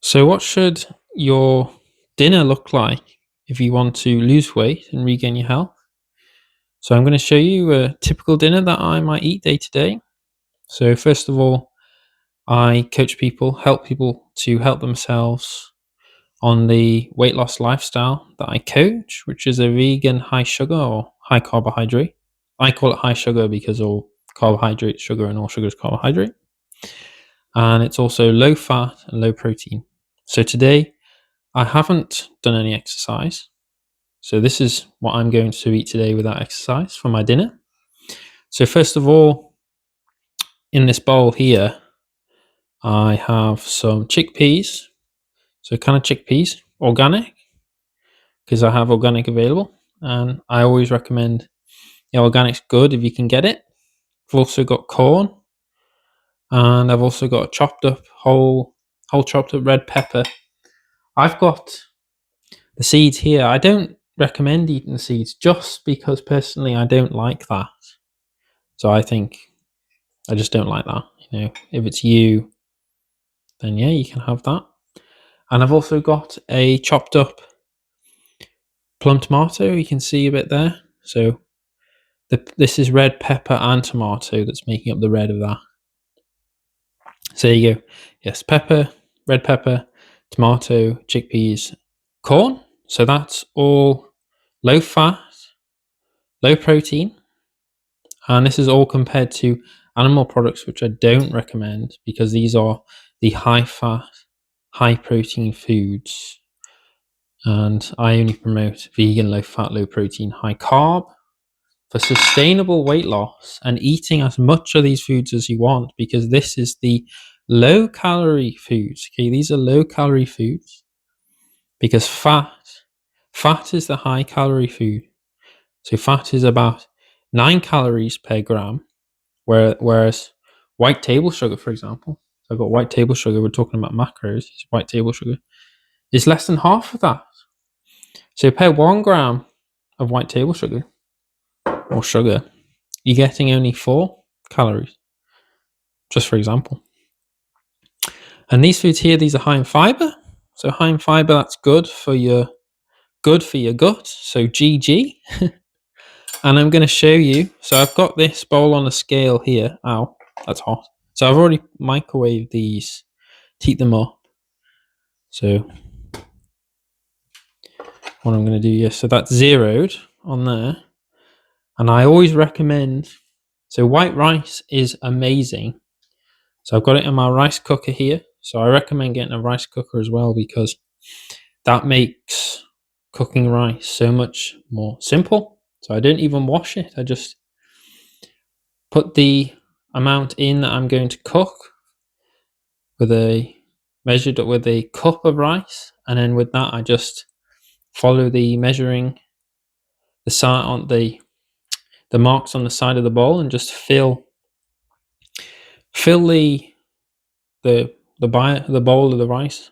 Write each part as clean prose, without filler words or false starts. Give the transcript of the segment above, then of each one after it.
So, what should your dinner look like if you want to lose weight and regain your health? So, I'm going to show you a typical dinner that I might eat day to day. So, first of all, I coach people, help people to help themselves on the weight loss lifestyle that I coach, which is a vegan high sugar or high carbohydrate. I call it high sugar because all carbohydrate is sugar and all sugar is carbohydrate. And it's also low fat and low protein. So, today, I haven't done any exercise. So this is what I'm going to eat today without exercise for my dinner. So first of all, in this bowl here, I have some chickpeas. So kind of chickpeas, organic, because I have organic available. And I always recommend organic's good if you can get it. I've also got corn, and I've also got a chopped up whole chopped up red pepper. I've got the seeds here. I don't recommend eating the seeds just because personally I don't like that. So I think I just don't like that. If it's you, then yeah, you can have that. And I've also got a chopped up plum tomato. You can see a bit there. So this is red pepper and tomato that's making up the red of that. So there you go. Yes, pepper, red pepper, tomato, chickpeas, corn. So that's all low fat, low protein. And this is all compared to animal products, which I don't recommend because these are the high fat, high protein foods. And I only promote vegan, low fat, low protein, high carb for sustainable weight loss and eating as much of these foods as you want, because this is the low calorie foods. Okay, these are low calorie foods because fat is the high calorie food. So fat is about 9 calories per gram, whereas white table sugar, for example, so I've got white table sugar, we're talking about macros, white table sugar is less than half of that. So per 1 gram of white table sugar or sugar, you're getting only 4 calories, just for example. And these foods here, these are high in fiber. So high in fiber, that's good for your gut. So GG. And I'm going to show you. So I've got this bowl on a scale here. Ow, that's hot. So I've already microwaved these to heat them up. So what I'm going to do, yes, so that's zeroed on there. And I always recommend, so white rice is amazing. So I've got it in my rice cooker here. So I recommend getting a rice cooker as well because that makes cooking rice so much more simple. So I don't even wash it. I just put the amount in that I'm going to cook measured up with a cup of rice, and then with that I just follow the measuring the side on the marks on the side of the bowl and just fill the bowl of the rice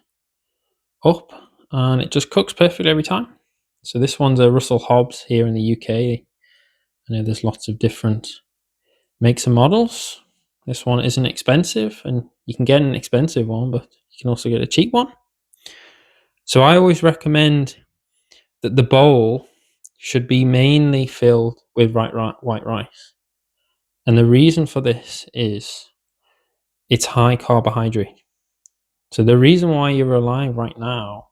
up, and it just cooks perfectly every time. So this one's a Russell Hobbs here in the UK. I know there's lots of different makes and models. This one isn't expensive, and you can get an expensive one, but you can also get a cheap one. So I always recommend that the bowl should be mainly filled with white rice. And the reason for this is it's high carbohydrate. So the reason why you're alive right now,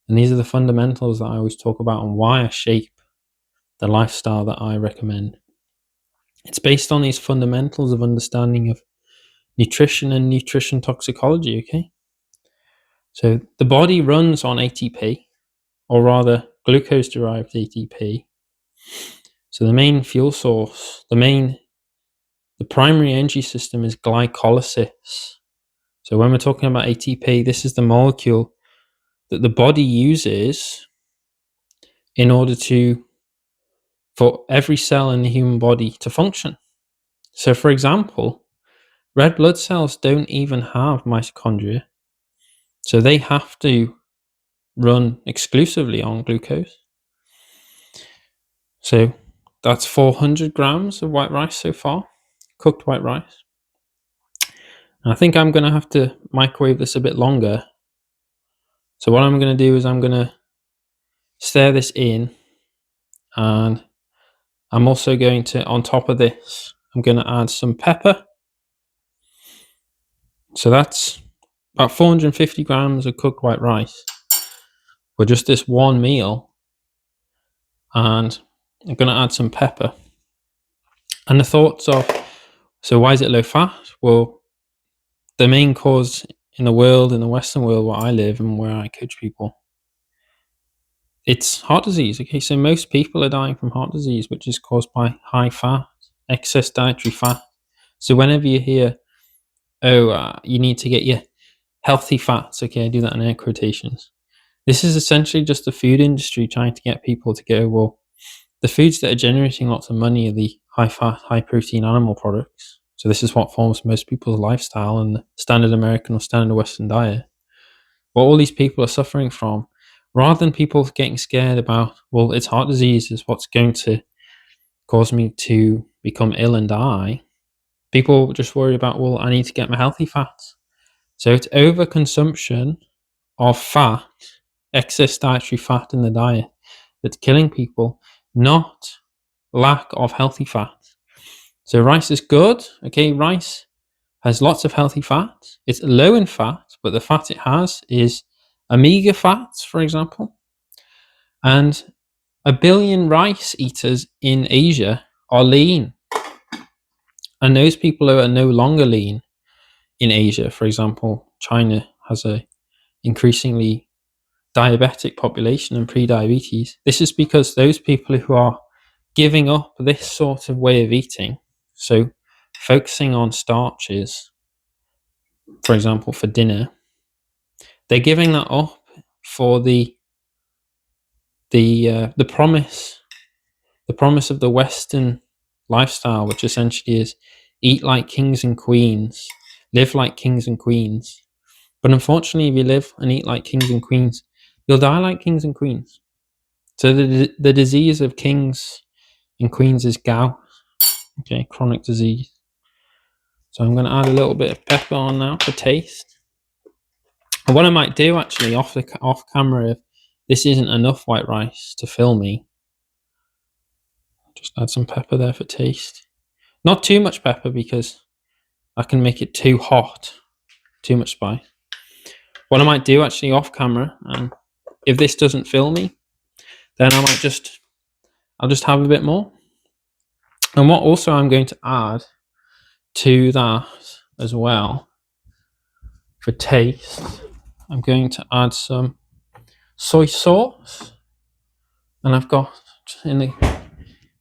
and these are the fundamentals that I always talk about and why I shape the lifestyle that I recommend. It's based on these fundamentals of understanding of nutrition and nutrition toxicology, okay? So the body runs on ATP, or rather glucose-derived ATP. So the main fuel source, the primary energy system is glycolysis. So when we're talking about ATP, this is the molecule that the body uses in order for every cell in the human body to function. So for example, red blood cells don't even have mitochondria. So they have to run exclusively on glucose. So that's 400 grams of white rice so far, cooked white rice. And I think I'm going to have to microwave this a bit longer So what I'm going to do is I'm going to stir this in, and I'm also going to, on top of this, I'm going to add some pepper. So that's about 450 grams of cooked white rice for just this one meal. And I'm going to add some pepper. And the thoughts of, so why is it low fat? Well, the main cause in the world, in the Western world where I live and where I coach people, it's heart disease. Okay, so most people are dying from heart disease, which is caused by high fat, excess dietary fat. So whenever you hear, you need to get your healthy fats, okay, I do that in air quotations. This is essentially just the food industry trying to get people to go, well, the foods that are generating lots of money are the high fat, high protein animal products. So this is what forms most people's lifestyle and the standard American or standard Western diet. What all these people are suffering from, rather than people getting scared about, well, it's heart disease is what's going to cause me to become ill and die, people just worry about, well, I need to get my healthy fats. So it's overconsumption of fat, excess dietary fat in the diet, that's killing people, not lack of healthy fat. So rice is good. Okay, rice has lots of healthy fats. It's low in fat, but the fat it has is omega fats, for example. And 1 billion rice eaters in Asia are lean. And those people who are no longer lean in Asia, for example, China has a increasingly diabetic population and pre-diabetes. This is because those people who are giving up this sort of way of eating, so focusing on starches, for example, for dinner, they're giving that up for the promise of the Western lifestyle, which essentially is eat like kings and queens, live like kings and queens. But unfortunately, if you live and eat like kings and queens, you'll die like kings and queens. So the disease of kings and queens is gout, okay, chronic disease. So I'm going to add a little bit of pepper on now for taste. And what I might do actually off camera, if this isn't enough white rice to fill me, just add some pepper there for taste. Not too much pepper because I can make it too hot, too much spice. What I might do actually off camera, and if this doesn't fill me, then I'll just have a bit more. And what also I'm going to add to that as well for taste, I'm going to add some soy sauce, and I've got in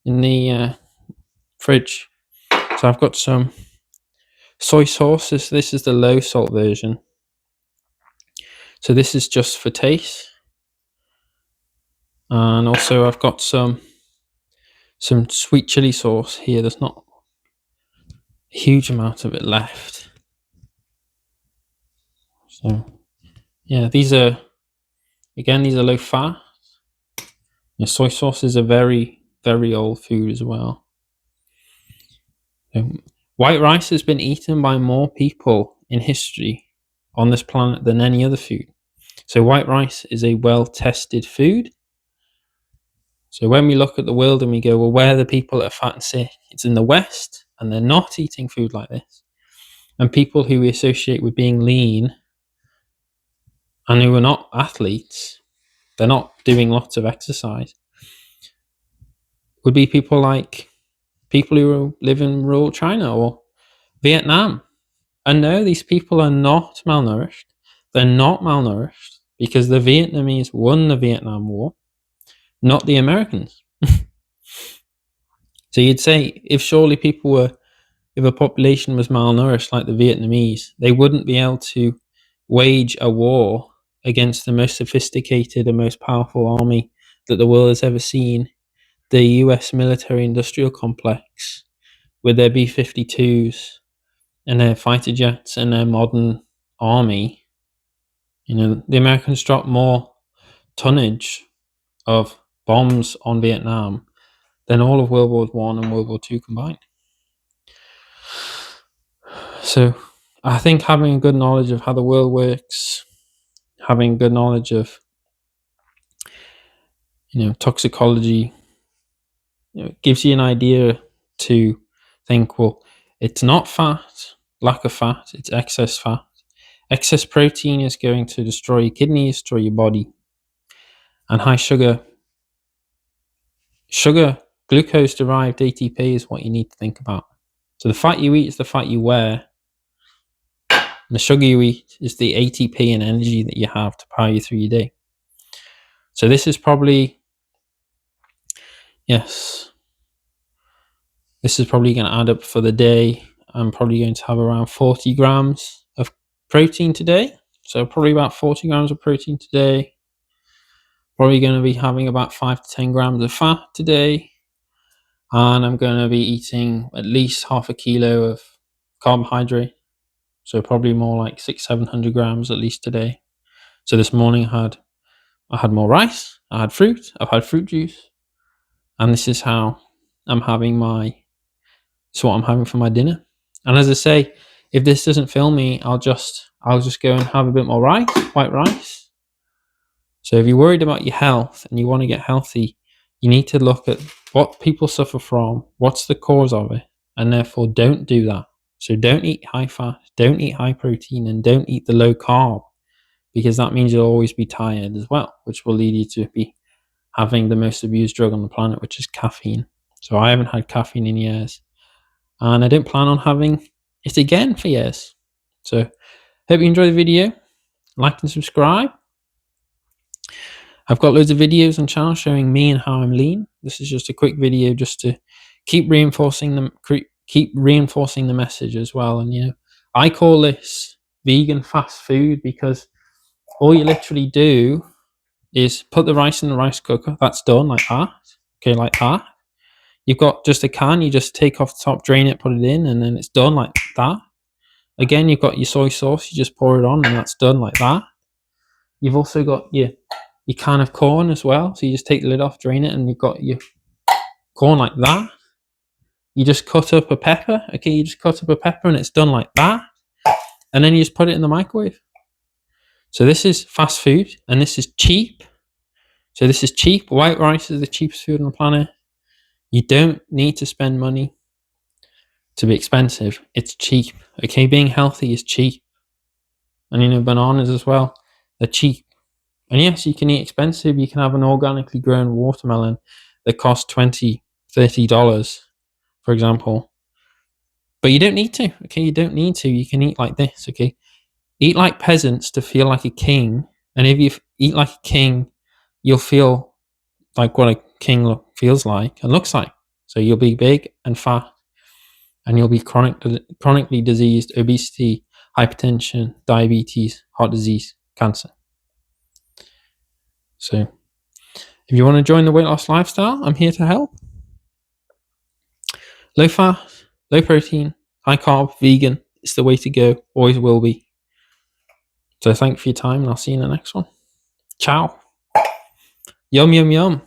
the fridge. So I've got some soy sauce. This is the low salt version. So this is just for taste. And also I've got some sweet chili sauce here. There's not a huge amount of it left. So yeah, these are low fat. Soy sauce is a very, very old food as well. White rice has been eaten by more people in history on this planet than any other food. So white rice is a well-tested food. So when we look at the world and we go, well, where are the people that are fat and sick? It's in the West, and they're not eating food like this. And people who we associate with being lean and who are not athletes, they're not doing lots of exercise, would be people like people who live in rural China or Vietnam. And no, these people are not malnourished. They're not malnourished because the Vietnamese won the Vietnam War, not the Americans. So you'd say if a population was malnourished like the Vietnamese, they wouldn't be able to wage a war against the most sophisticated and most powerful army that the world has ever seen, the US military industrial complex, with their B-52s and their fighter jets and their modern army. The Americans dropped more tonnage of bombs on Vietnam than all of World War I and World War II combined. So I think having a good knowledge of how the world works, having good knowledge of, toxicology, gives you an idea to think, well, it's not fat, lack of fat, it's excess fat. Excess protein is going to destroy your kidneys, destroy your body. And high sugar, glucose derived ATP is what you need to think about. So the fat you eat is the fat you wear. And the sugar you eat is the ATP and energy that you have to power you through your day. So this is probably, this is probably going to add up for the day. I'm probably going to have around 40 grams of protein today. So probably about 40 grams of protein today. Probably going to be having about 5 to 10 grams of fat today. And I'm going to be eating at least half a kilo of carbohydrate. So probably more like 600-700 grams at least today. So this morning I had more rice, I had fruit, I've had fruit juice, and this is how I'm having what I'm having for my dinner. And as I say, if this doesn't fill me, I'll just go and have a bit more rice, white rice. So if you're worried about your health and you want to get healthy, you need to look at what people suffer from, what's the cause of it, and therefore don't do that. So don't eat high fat, don't eat high protein, and don't eat the low carb, because that means you'll always be tired as well, which will lead you to be having the most abused drug on the planet, which is caffeine. So I haven't had caffeine in years, and I don't plan on having it again for years. So hope you enjoyed the video. Like and subscribe. I've got loads of videos on the channel showing me and how I'm lean. This is just a quick video just to keep reinforcing the message as well. And I call this vegan fast food because all you literally do is put the rice in the rice cooker. That's done like that. Okay, like that. You've got just a can. You just take off the top, drain it, put it in, and then it's done like that. Again, you've got your soy sauce. You just pour it on, and that's done like that. You've also got your can of corn as well. So you just take the lid off, drain it, and you've got your corn like that. You just cut up a pepper. Okay, you just cut up a pepper, and it's done like that. And then you just put it in the microwave. So this is fast food, and this is cheap. So this is cheap. White rice is the cheapest food on the planet. You don't need to spend money to be expensive. It's cheap. Okay, being healthy is cheap. And bananas as well. They're cheap. And yes, you can eat expensive. You can have an organically grown watermelon that costs $20, $30, for example. But you don't need to. Okay, you don't need to. You can eat like this. Okay, eat like peasants to feel like a king. And if you eat like a king, you'll feel like what a king feels like and looks like. So you'll be big and fat, and you'll be chronically diseased, obesity, hypertension, diabetes, heart disease, cancer. So if you want to join the weight loss lifestyle, I'm here to help. Low fat, low protein, high carb, vegan is the way to go. Always will be. So thank you for your time, and I'll see you in the next one. Ciao. Yum, yum, yum.